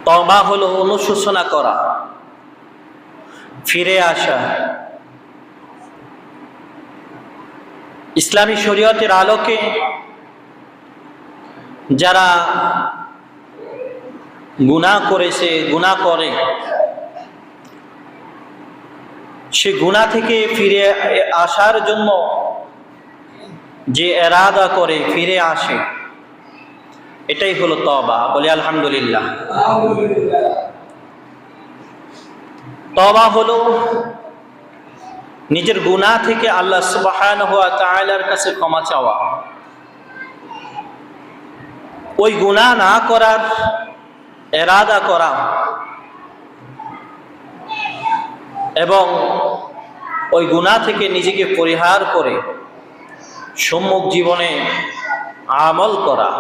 তওবা হলো অনুশোচনা করা, ফিরে আসা। ইসলামী শরীয়তের আলোকে যারা গুনাহ করেছে, গুনাহ করে, সে গুনাহ থেকে ফিরে আসার জন্য যে ইরাদা করে ফিরে আসে, এটাই হলো তওবা। বলি আলহামদুলিল্লাহ। তওবা হলো নিজের গুনাহ থেকে আল্লাহ সুবহানাহু ওয়া তাআলার কাছে ক্ষমা চাওয়া, ওই গুনাহ না করার ইরাদা করা এবং ওই গুনাহ থেকে নিজেকে পরিহার করে সম্মুখ জীবনে আমল করা।